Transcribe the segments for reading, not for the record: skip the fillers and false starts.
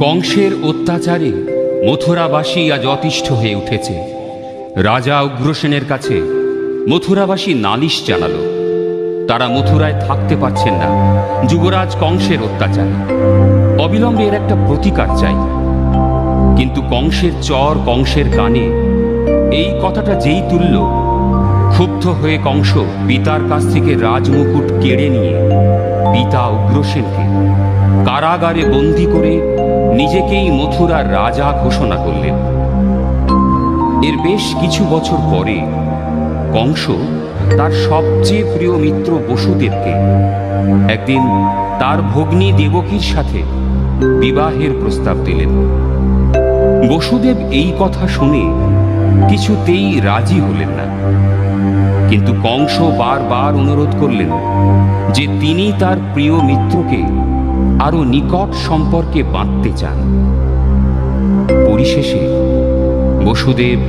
কংসের অত্যাচারে মথুরাবাসী আজ অতিষ্ঠ হয়ে উঠেছে। রাজা উগ্রসেনের কাছে মথুরাবাসী নালিশ জানালো। তারা মথুরায় থাকতে পারছেন না যুবরাজ কংসের অত্যাচারে। অবিলম্বে এর একটা প্রতিকার চাই। কিন্তু কংসের চর কংসের কানে এই কথাটা যেই তুলল, ক্ষুব্ধ হয়ে কংস পিতার কাছ থেকে রাজমুকুট কেড়ে নিয়ে পিতা উগ্রসেনকে কারাগারে বন্দী করে নিজেকেই মথুরার রাজা ঘোষণা করলেন। এর বেশ কিছু বছর পরে কংস তার সবচেয়ে প্রিয় মিত্র বসুদেবকে একদিন তার ভগ্নী দেবকীর সাথে বিবাহের প্রস্তাব দিলেন। বসুদেব এই কথা শুনে কিছুতেই রাজি হলেন না, কিন্তু কংস বারবার অনুরোধ করলেন যে তিনি তার প্রিয় মিত্রকে আরো নিকট সম্পর্কে বাঁধতে চান। পরিশেষে বসুদেব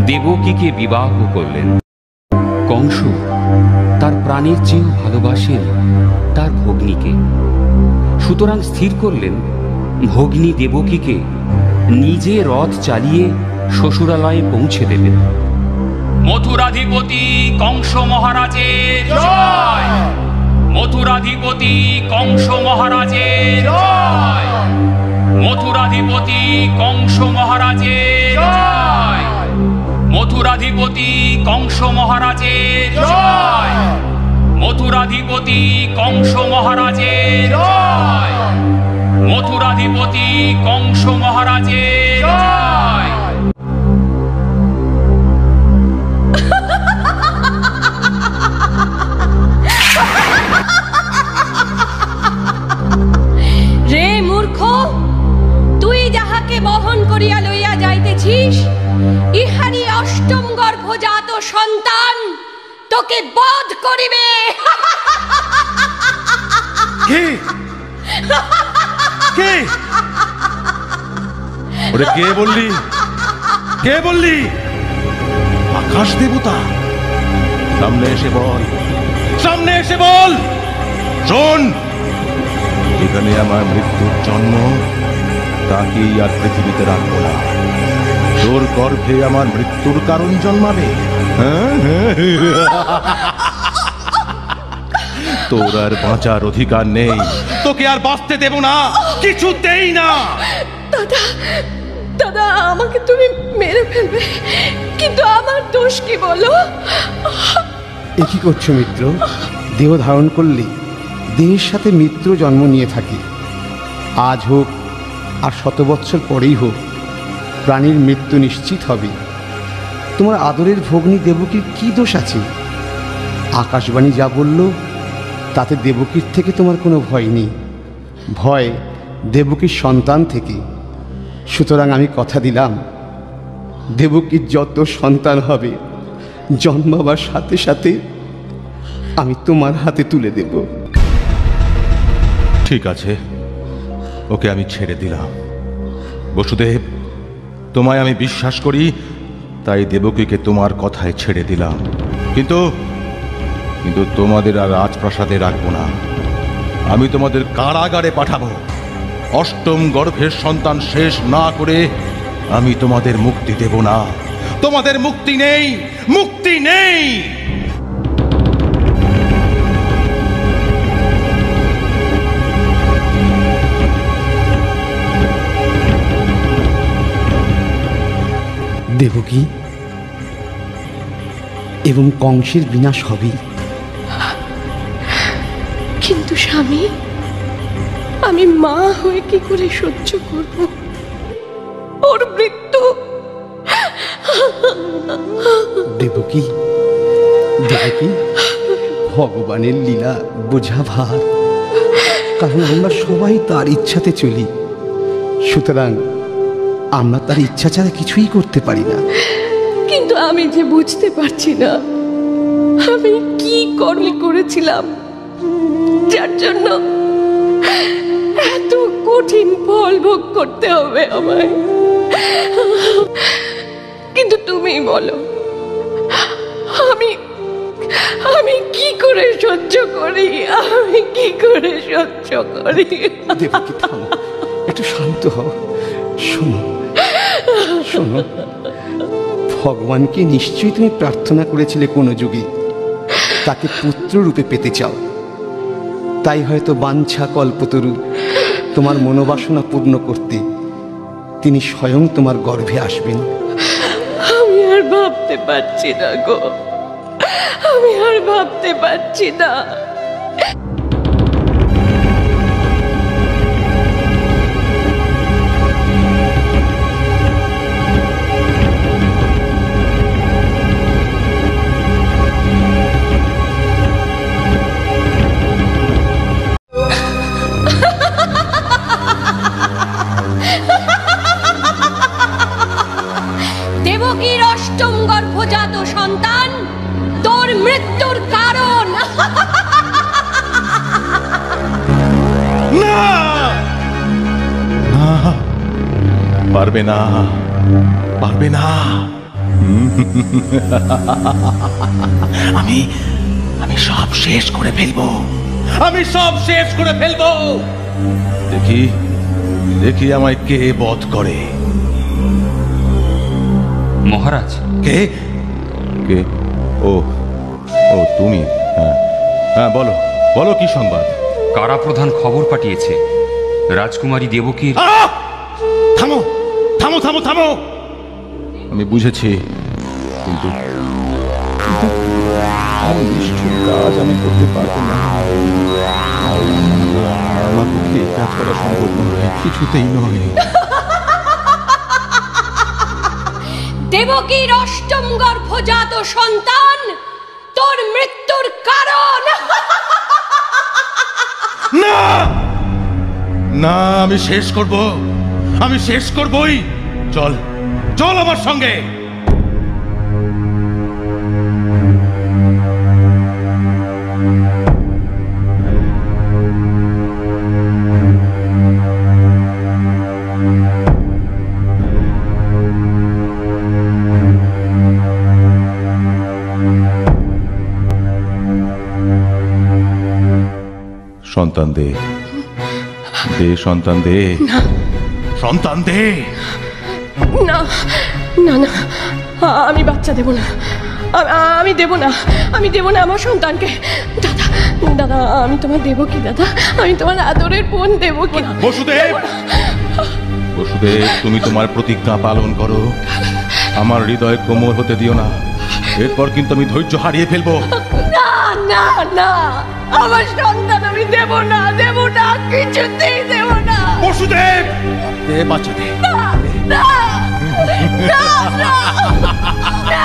দেবকীকে বিবাহ করলেন। কংস তার প্রাণের চেয়েও ভালোবাসেন তার ভগ্নীকে, সুতরাং স্থির করলেন ভগ্নী দেবকীকে নিজে রথ চালিয়ে শ্বশুরালয়ে পৌঁছে দেবেন। মথুরাধিপতি কংস মহারাজের জয়! মথুরাধিপতি কংস মহারাজের জয়! মথুরাধিপতি কংস মহারাজের জয়! মথুরাধিপতি কংস মহারাজের জয়! মথুরাধিপতি কংস মহারাজের জয়! মথুরাধিপতি কংস মহারাজের জয়! রে মূর্খ, তুই যাহাকে বহন করিয়া লইয়া যাইতেছিস, ইহারি অষ্টম গর্ভজাত সন্তান তোকে বধ করিবে। কে কে ওরে কে বললি? কে বললি? আকাশ দেবতা? সামনে এসে বল, সামনে এসে বল। শোন, এখানে আমার মৃত্যুর জন্ম, তাকেই আর পৃথিবীতে রাখবো না। তোর গর্ভে আমার মৃত্যুর কারণ জন্মাবে। তোর আর বাঁচার অধিকার নেই, তোকে আর বাঁচতে দেব না, কিছুতেই না। দাদা, দাদা, আমাকে তুমি মেরে ফেলবে, কিন্তু আমার দোষ কি বলো? এ কি করছো মিত্র? দেহ ধারণ করলে দেহের সাথে মিত্র জন্ম নিয়ে থাকে। আজ হোক আর 100 বৎসর পরেই হোক, প্রাণীর মৃত্যু নিশ্চিত হবে। তোমার আদরের ভগ্নী দেবকীর কি দোষ আছে? আকাশবাণী যা বলল তাতে দেবকীর থেকে তোমার কোনো ভয় নেই, ভয় দেবকীর সন্তান থেকে। সুতরাং আমি কথা দিলাম, দেবকীর যত সন্তান হবে জন্মাবার সাথে সাথে আমি তোমার হাতে তুলে দেব। ঠিক আছে, ওকে আমি ছেড়ে দিলাম। বসুদেব, তোমায় আমি বিশ্বাস করি, তাই দেবকীকে তোমার কথায় ছেড়ে দিলাম। কিন্তু কিন্তু তোমাদের আর রাজপ্রাসাদে রাখবো না, আমি তোমাদের কারাগারে পাঠাবো। অষ্টম গর্ভের সন্তান শেষ না করে আমি তোমাদের মুক্তি দেব না। তোমাদের মুক্তি নেই, মুক্তি নেই। দেবকী এবং কংসের বিনাশ হবে। কিন্তু স্বামী, আমি মা হয়ে কি করে সহ্য করব ওর মৃত্যু? দেবকী, দেবকী, ভগবানের লীলা বোঝা ভার, কারণ আমরা সবাই তার ইচ্ছাতে চলি। সুতরাং আমরা তার ইচ্ছা ছাড়া কিছুই করতে পারি না। কিন্তু আমি যে বুঝতে পারছি না আমি কি কর্ম করেছিলাম যার জন্য এত কঠিন ফল ভোগ করতে হবে আমায়। কিন্তু তুমি বলো, আমি আমি কি করে সহ্য করি? আমি কি করে সহ্য করি? দেবকী থামো, একটু শান্ত হও। শোনো শোনো, ভগবানকে নিশ্চয়ই তুমি প্রার্থনা করেছিলে কোনো যুগে, তাকে পুত্র রূপে পেতে চাও। তাই হয়তো বাঞ্ছা কল্পতরু তোমার মনোবাসনা পূর্ণ করতে তিনি স্বয়ং তোমার গর্ভে আসবেন। আমি আর ভাবতে পারছি না গো, আমি আর ভাবতে পারছি না। দেবকীর অষ্টম গর্ভজাত সন্তান তোর মৃত্যুর কারণ। না না, পারবে না, পারবে না। আমি আমি সব শেষ করে ফেলবো, আমি সব শেষ করে ফেলবো। দেখি দেখি আমায় কে বধ করে। মহারাজ, কে কে? ও ও তুমি? হ্যাঁ হ্যাঁ, বলো বলো, কি সংবাদ? কারাপ্রধান খবর পাঠিয়েছে রাজকুমারী দেবকীর। থামো থামো থামো থামো, আমি বুঝেছি, কিন্তু আর নিষ্ঠুর কাজ আমি করতে পারবো না। আমার পক্ষে এই কাজ করা সম্ভব নয়, কিছুতেই নয়। দেবকীর অষ্টম গর্ভজাত সন্তান তোর মৃত্যুর কারণ। না না, আমি শেষ করব, আমি শেষ করবই। চল চল আমার সঙ্গে। সন্তান দে, দে সন্তান দে, সন্তান দে। না না না, আমি বাচ্চা দেব না, আমি দেব না, আমি দেব না আমার সন্তানকে। দাদা দাদা, আমি তোমার দেবকী দাদা, আমি তোমার আদরের বোন দেবকী। বসুদেব, বসুদেব, তুমি তোমার প্রতিজ্ঞা পালন করো, আমার হৃদয় কোমল হতে দিও না, এরপর কিন্তু আমি ধৈর্য হারিয়ে ফেলবো। না না না, আমার সন্তান আমি দেব না, দেব না, কিছুতেই দেব না। বসুদেব, দে বাচ্চা দে। না না না না।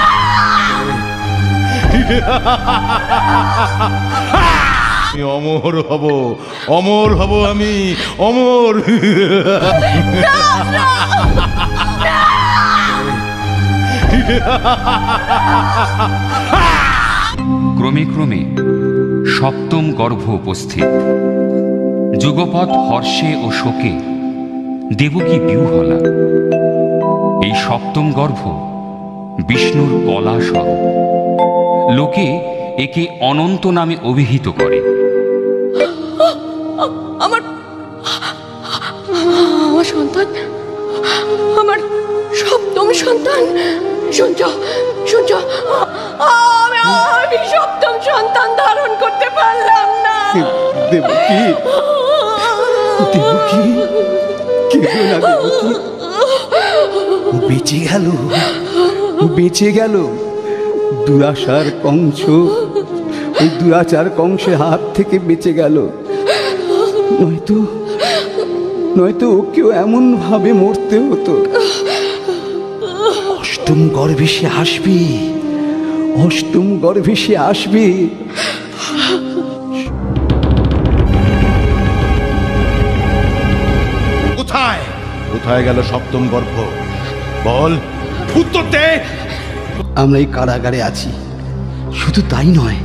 আমি অমর হব, অমর হব, আমি অমর। ক্রমে ক্রমে সপ্তম গর্ভ উপস্থিত। যুগপৎ হর্ষে ও শোকে দেবকী বিহ্বলা। এই সপ্তম গর্ভ বিষ্ণুর কলা স্বরূপ। লোকে একে অনন্ত নামে অভিহিত করে। আমার আমার সন্তান, আমার সপ্তম সন্তান। শুনছ শুনছ, আমি সপ্তম সন্তান ধারণ করতে পারলাম না। দেবকী, দেবকী, কেঁদো না দেবকী, ও বেঁচে গেল, ও বেঁচে গেল। দুরাশার কংস, ওই দুরাচার কংসের হাত থেকে বেঁচে গেল। নয়তো নয়তো ওকেও এমন ভাবে মরতে হতো। অষ্টম গর্ভে সে আসবে, অষ্টম গর্ভে সে আসবে। কোথায় কোথায় গেল সপ্তম গর্ভ? বল, উত্তর দে। আমরা এই কারাগারে আছি, শুধু তাই নয়,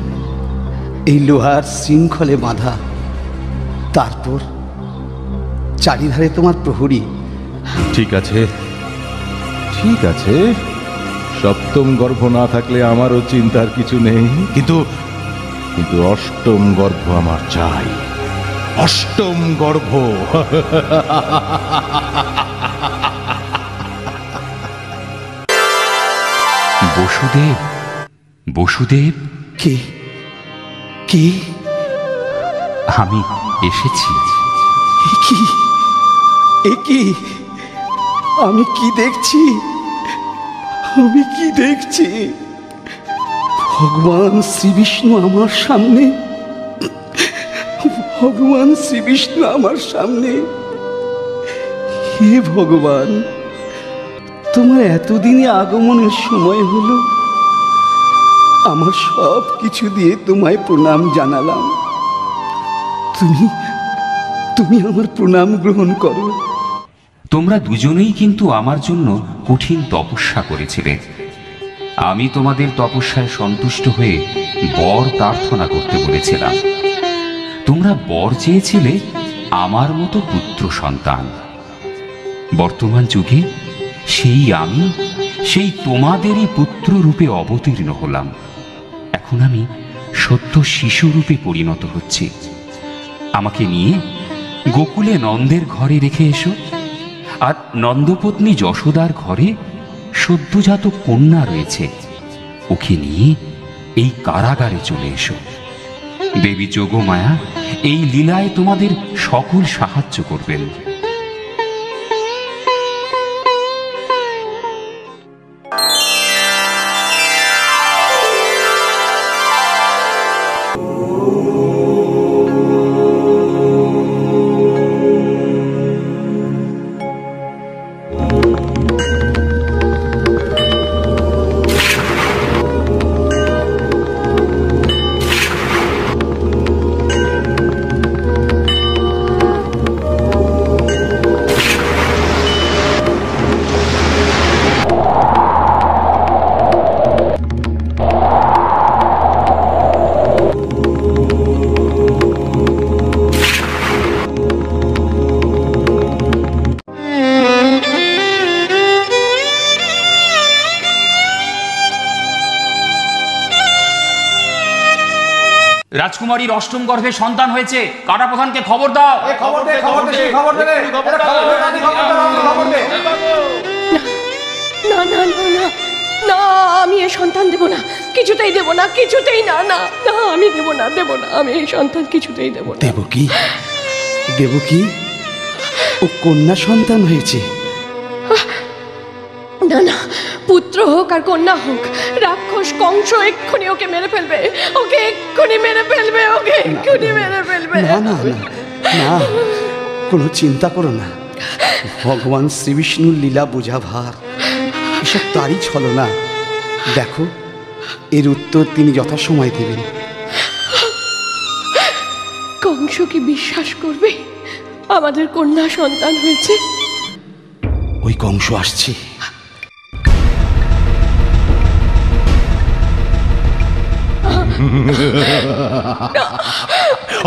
এই লোহার শৃঙ্খলে বাঁধা। তারপর চারিধারে তোমার প্রহরী। ঠিক আছে ঠিক আছে, সপ্তম গর্ভ না থাকলে আমারও চিন্তার কিছু নেই, কিন্তু কিন্তু অষ্টম গর্ভ আমার চাই, অষ্টম গর্ভ। বসুদেব, বসুদেব, কে কে? আমি এসেছি। কি কি আমি কি দেখছি? আমি কি দেখছি? ভগবান শ্রীবিষ্ণু আমার সামনে, ভগবান শ্রীবিষ্ণু আমার সামনে। হে ভগবান, তোমার এতদিনে আগমনের সময় হলো। আমার সব কিছু দিয়ে তোমায় প্রণাম জানালাম। তুমি তুমি আমার প্রণাম গ্রহণ করো। তোমরা দুজনেই কিন্তু আমার জন্য কঠিন তপস্যা করেছিলে। আমি তোমাদের তপস্যায় সন্তুষ্ট হয়ে বর প্রার্থনা করতে বলেছিলাম। তোমরা বর চেয়েছিলে আমার মতো পুত্র সন্তান। বর্তমান যুগে আমি সেই তোমাদেরই পুত্র রূপে অবতীর্ণ হলাম। এখন আমি সত্য শিশু রূপে পরিণত হচ্ছি। আমাকে নিয়ে গোকুলে নন্দের ঘরে রেখে এসো, আর নন্দপত্নী যশোদার ঘরে সদ্যজাত কন্যা রয়েছে, ওকে নিয়ে এই কারাগারে চলে এসো। দেবী যোগমায়া এই লীলায় তোমাদের সকল সাহায্য করবেন। রাজকুমারীর অষ্টম গর্ভে সন্তান হয়েছে। কাটা প্রধানকে খবর দাও। না না না না না, আমি এই সন্তান দেব না, কিছুতেই দেব না, কিছুতেই না। না না, আমি দেব না, আমি এই সন্তান কিছুতেই দেব না। দেবকী, দেবকী, ও কন্যা সন্তান হয়েছে। না না, পুত্র হোক আর কন্যা হোক, রাক্ষস কংস এক্ষুনি ওকে মেরে ফেলবে, ওকে এক্ষুনি মেরে ফেলবে, ওকে এক্ষুনি মেরে ফেলবে। না না না, কোনো চিন্তা করো না। ভগবান শ্রীবিষ্ণুর লীলা বোঝা ভার, এসব তারই ছলনা। দেখো, এর উত্তর তিনি যথাসময় দেবেন। কংস কি বিশ্বাস করবে আমাদের কন্যা সন্তান হয়েছে? ওই কংস আসছে।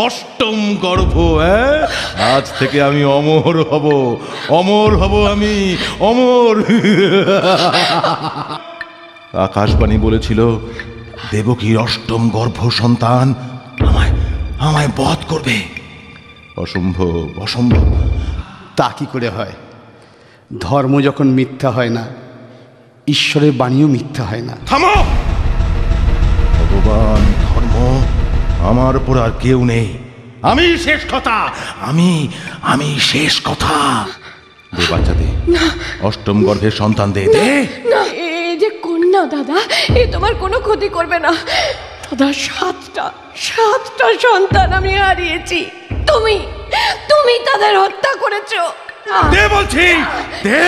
অষ্টম গর্ভ, আজ থেকে আমি অমর হব, অমর হব, আমি অমর। আকাশবাণী বলেছিল দেবকীর অষ্টম গর্ভ সন্তান আমায় আমায় বধ করবে। অসম্ভব, অসম্ভব। তা কি করে হয়? ধর্ম যখন মিথ্যা হয় না, ঈশ্বরের বাণীও মিথ্যা হয় না। থামো! ভগবান, ধর্ম, আমার উপর আর কেউ নেই। আমি শেষ কথা, আমি শেষ কথা। দে বাচ্চা দে, অষ্টম গর্ভের সন্তান দে। না, এই যে কন্যা দাদা, এ তোমার কোনো ক্ষতি করবে না দাদা। সাতটা সন্তান আমি হারিয়েছি, তুমি তাদের হত্যা করেছো। দে বলছি, দে,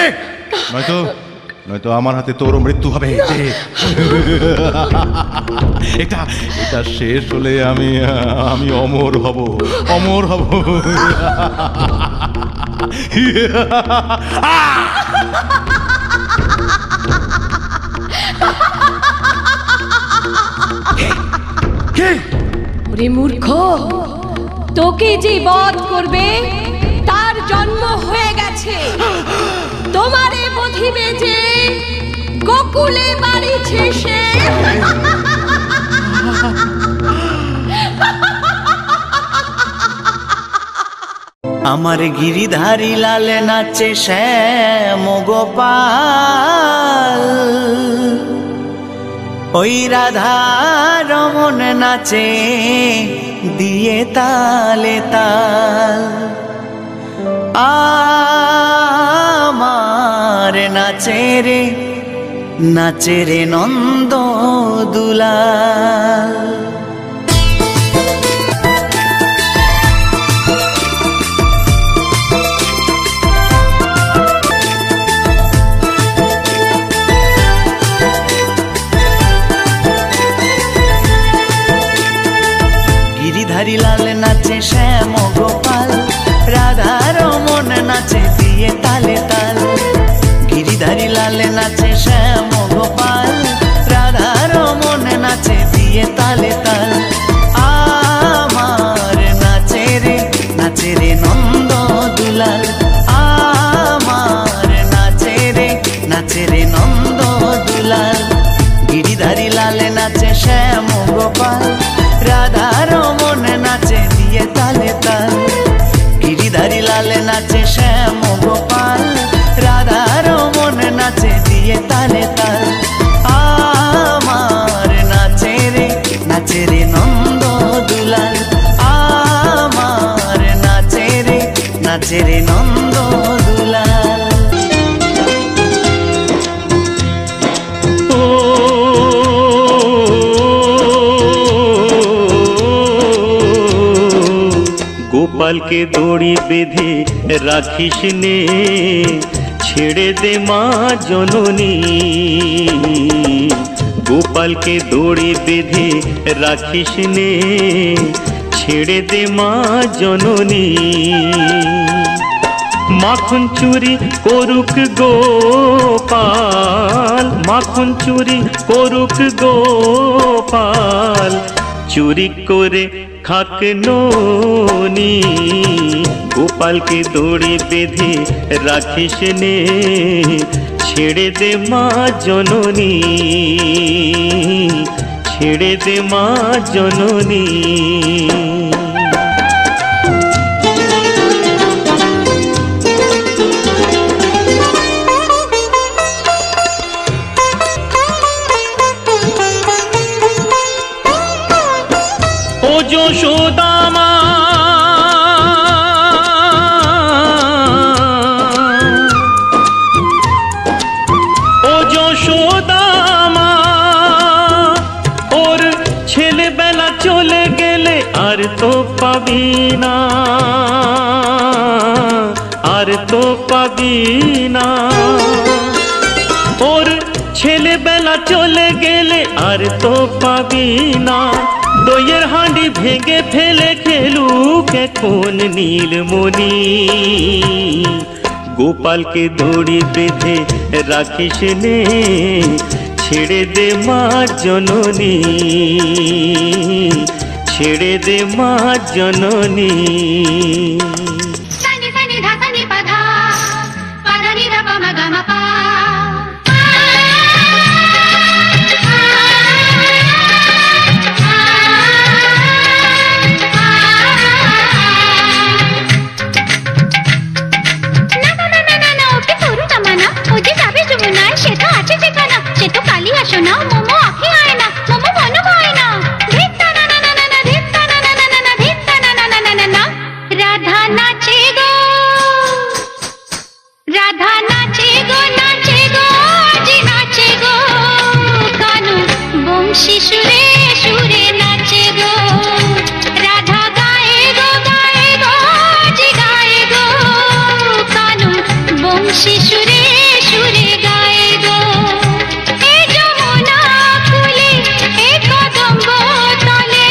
নয়তো আমার হাতে তোর মৃত্যু হবে। এটা শেষ হলে আমি অমর হব, অমর হব। ওরে মূর্খ, তোকে যে বধ করবে তার জন্ম হয়ে গেছে। তোমারে বধিবে যে গোকুলে বাড়িছে সে। আমার গিরিধারী লাল নাচে শ্যাম গোপাল, ওই রাধা রমন নাচে দিয়ে তালে তাল। আমার নাচে রে নন্দ দুলাল। গিরিধারী লাল নাচে শ্যাম গোপাল, রাধা রমন নাচে দিয়ে তালে তাল। গিরিধারী লাল নাচে শ্যাম গোপাল, রাধা রমন নাচে দিয়ে তালে তাল। আমার নাচে রে নন্দ দুলাল। আমার নাচে রে নন্দ দুলাল। গিরিধারী লাল নাচে শ্যাম গোপাল, রাধা রমন নাচে দিয়ে তালে তাল। গিরিধারী লাল নাচে শ্যাম গোপাল, রাধা রমন নাচে দিয়ে তালে তাল। আমার নাচে রে নন্দ দুলাল। আমার নাচে রে নন্দ দুলাল। গোপালকে দড়ি বেঁধে রাখিস নে, ছেড়ে দে মা জননী। গোপালকে দড়ি বেঁধে রাখিস নে, ছেড়ে দে মা জননী। মাখন চুরি করুক গোপাল, মাখন চুরি করুক গোপাল, চুরি করে খাক ননি। গোপালকে দড়ি বেঁধে রাখিস নে, ছেড়ে দে মা জননী, ছেড়ে দে মা জননী। ও যশোদা মা, ও যশোদা মা, ওর ছেলেবেলা চলে গেলে আর তো পাবি না, আর তো পাবি না। ওর ছেলেবেলা চলে গেলে আর তো পাবি না। দইয়ের হাঁড়ি ভেঙে ফেলে খেলুক এখন নীলমণি। গোপালকে দড়ি বেঁধে রাখিস নে, ছেড়ে দে মা জননী, ছেড়ে দে মা জননী। যমুনা কুলে কদম্ব তলে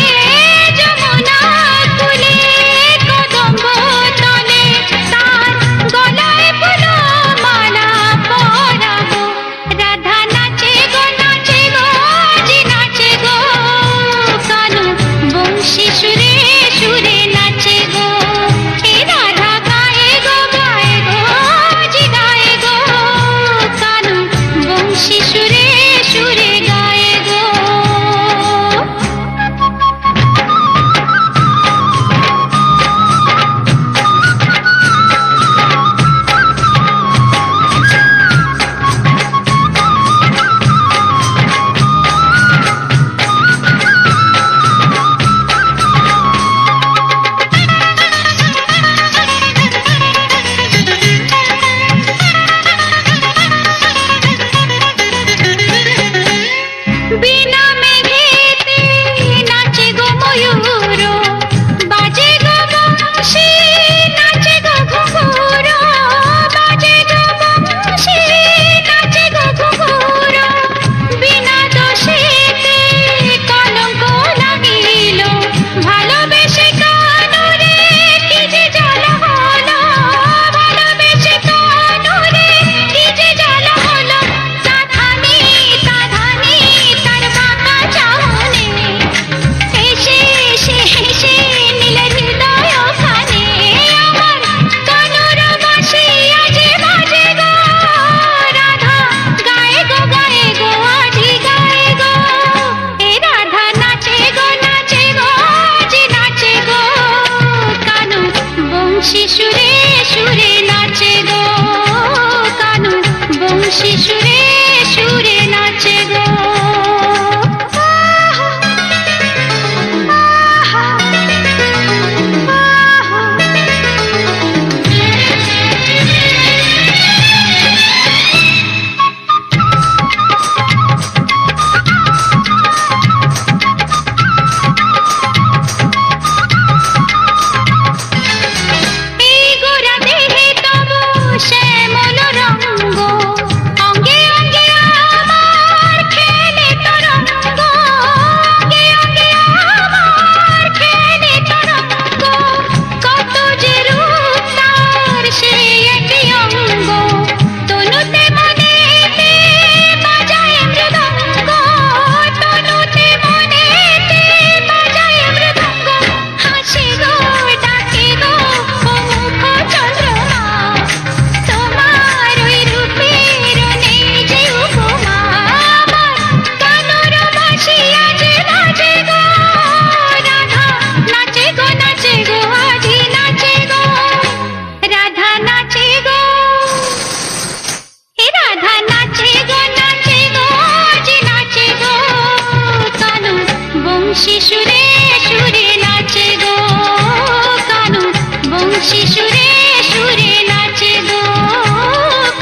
বংশী সুরে সুরে নাচে দো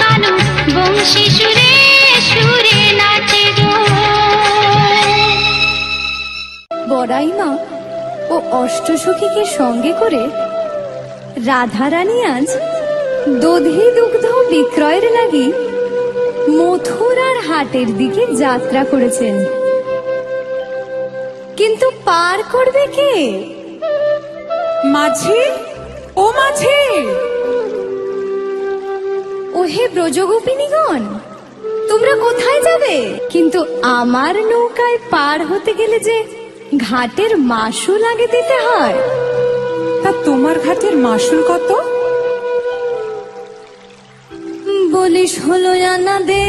কানু, বংশী সুরে সুরে নাচে দো। বড়াই মা ও অষ্টসখীকে সঙ্গে করে রাধারানী আজ দধি দুগ্ধ বিক্রয়ের লাগি মথুরার হাটের দিকে যাত্রা করেছেন। কিন্তু পার করবে কে? মাঝি, ও মাঝি! ওহে ব্রজগোপিনীগণ, তোমরা কোথায় যাবে? কিন্তু আমার নৌকায় পার হতে গেলে যে ঘাটের মাসুল আগে দিতে হয়। তা তোমার ঘাটের মাসুল কত? বলিস হলো না দে,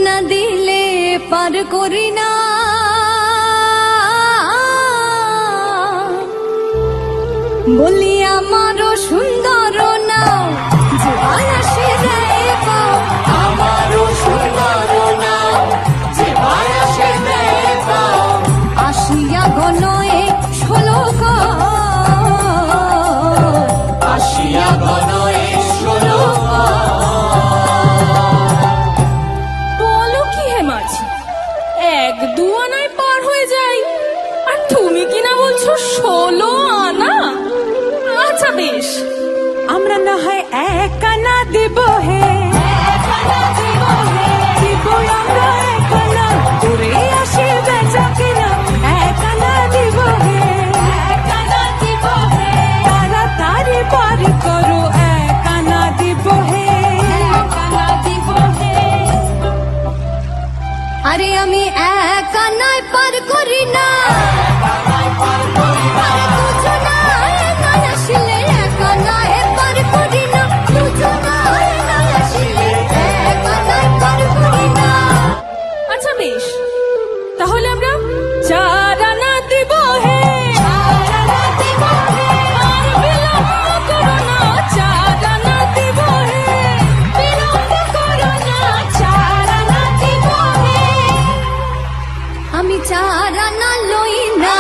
না দিলে পার করি না। বলি আমারও সুন্দর নাও, যে বায়াসে দেয় পাও। আমারও সুন্দর নাও, যে বায়াসে দেয় পাও। আসিয়া গনয়ে 16 কর, আসিয়া গনয়ে 16 বলো কি হে মাঝি, 1-2 আনায় পার হয়ে যাই, আর তুমি কিনা বলছো 16 আনা? আচ্ছা বেশ, আমরা না হয় 1 আনা দেব হে, দিব আমরা 1 আনা, করে আসে বেচা কেনা। 1 আনা দিব হে, তাড়াতাড়ি পার করো। 1 আনা দিব হে, আরে আমি 1 আনায় পার করি না। আচ্ছা বেশ, তাহলে আমরা 4 আনা দিব হে। আর বিলম্ব করো না, 4 আনা দিব হে। বিলম্ব করো না, 4 আনা দিব হে। আমি 4 আনা লই না,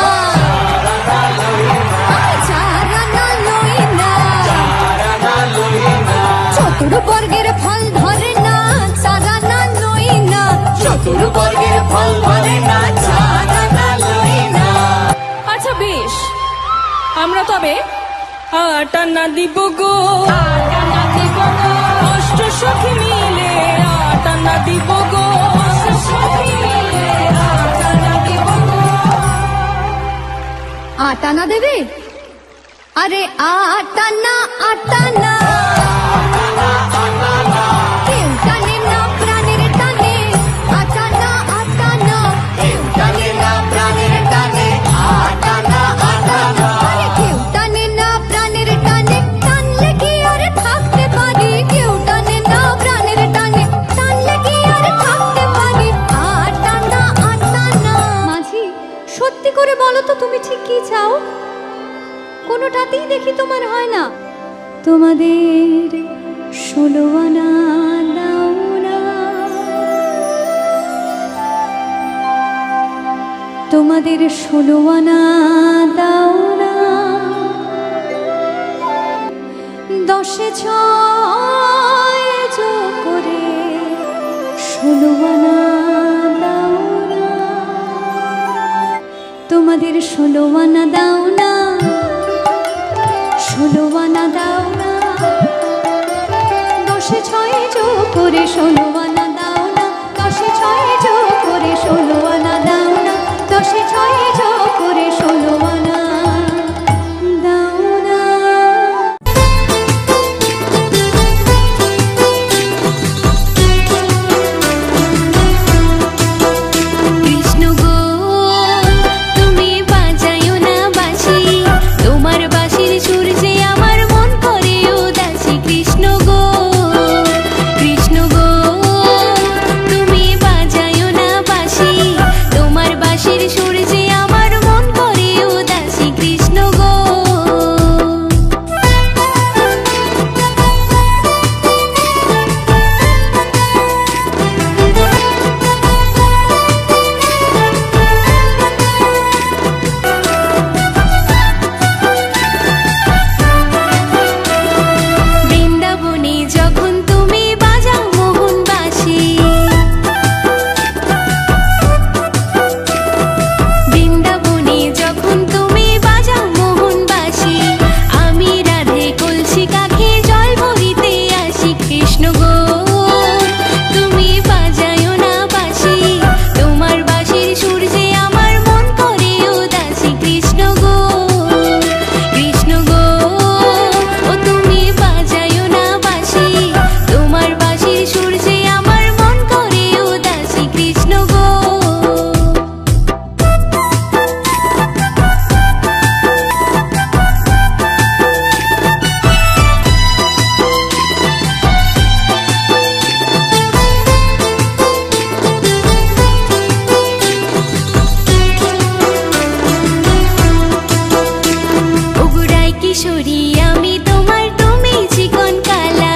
আমি 4 আনা লই না। চতুর্বর্গের ফল ধরে না, 4 আনা লই না। চতুর্বর্গের ফল ধরে না, 4 আনা লই না। আচ্ছা বেশ, আমরা তবে 8 আনা দিব গো। অষ্টসখী মিলে 8 আনা দিব গো। 8 আনা দেবে? আরে 8 আনা, 8 আনা। কেউ টানে না প্রাণের টানে, 8 আনা, 8 আনা। কেউ টানে না প্রাণের টানে, 8 আনা, 8 আনা। আরে কেউ টানে না প্রাণের টানে, টানলে কি আর থাকতে পারি? কেউ টানে না প্রাণের টানে, টানলে কি আর থাকতে পারি? 8 আনা, 8 আনা। মাঝি, সত্যি করে বলো তো তুমি ঠিক কি চাও? কোনোটাতেই দেখি তোমার হয় না। তোমাদের 16 আনা দাও না, তোমাদের 16 আনা দাও না। 10-এ 6 যোগ করে 16 আনা দাও না, তোমাদের 16 আনা দাও না। 16 আনা দাও না, 10-এ 6 যোগ করে 16 আনা দাও না। 10-এ 6 যোগ করে 16 আনা দাও না। 10-এ 6 যোগ করে 16 আনা দাও না। কৃষ্ণ গো তুমি বাজায়ো না বাঁশি, তোমার বাঁশির সুর যে আমার মন করে উদাসী। কৃষ্ণ গো, কৃষ্ণ গো কিশোরী আমি তোমার, তুমি চিকন কালা।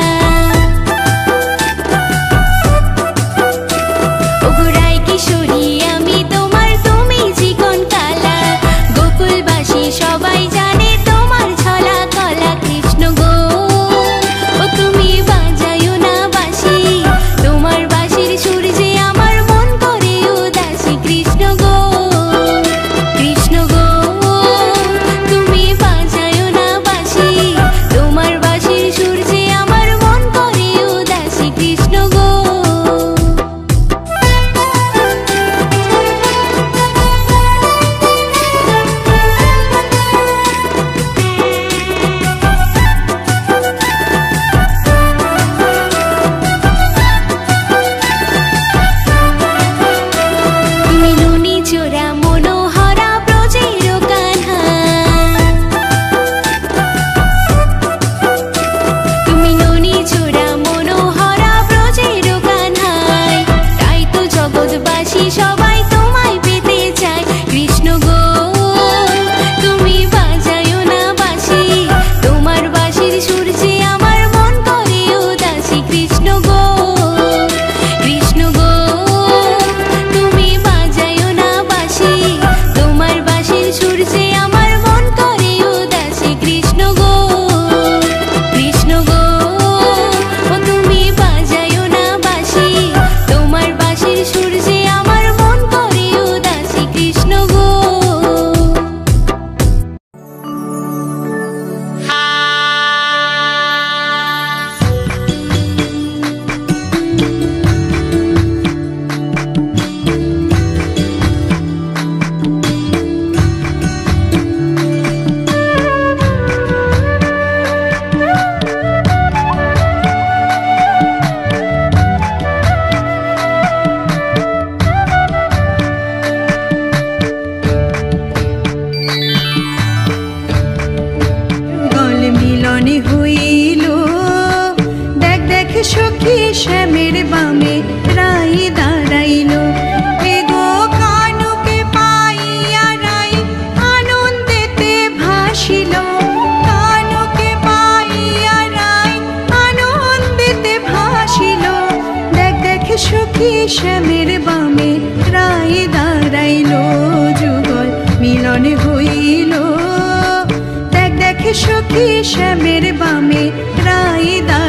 ওগো রায় কিশোরী আমি তোমার, তুমি চিকন কালা। গোকুলবাসী সবাই জানে তোমার ছলা কলা। কৃষ্ণ গো ও তুমি বাজায়ো না বাঁশি, তোমার বাঁশির সুর যে আমার মন করে উদাসী। কৃষ্ণ গো কৃষ্ণ গো তুমি বাজায়ো না বাঁশি, তোমার বাঁশির সুর যে আমার মন করে উদাসী। কৃষ্ণ গো তুমি নুনি চোরা মনোহরা ব্রজের কান্হা, তুমি নুনি চোরা মনোহরা ব্রজের কান্হায়। তাই তো জগৎবাসী সবাই তোমায় পেতে চায়। কৃষ্ণ গো তুমি বাজায়ো না বাঁশি, তোমার বাঁশির সুর যে আমার মন করে উদাসী। কৃষ্ণ গো কৃষ্ণ গো তুমি বাজায়ো না বাঁশি, তোমার বাঁশির সুর যে আমার মন করে উদাসী। কৃষ্ণ গো কৃষ্ণ গো ও তুমি বাজায়ো না বাঁশি, তোমার বাঁশির সুর যে আমার মন করে উদাসী। কৃষ্ণ গো গল মিলনে হইল, দেখ দেখ সখী শ্যামের বামে রাই দাঁড়াইল। এগো কানুকে পাইয়া রাই আনন্দেতে ভাসিল, কানুকে পাইয়া রাই আনন্দেতে ভাসিল। দেখ দেখ সখী শ্যামের বামে রাই দাঁড়াইল। যুগল মিলন হইল, দেখ দেখ সখী শ্যামের বামে রাই দাঁড়াইল।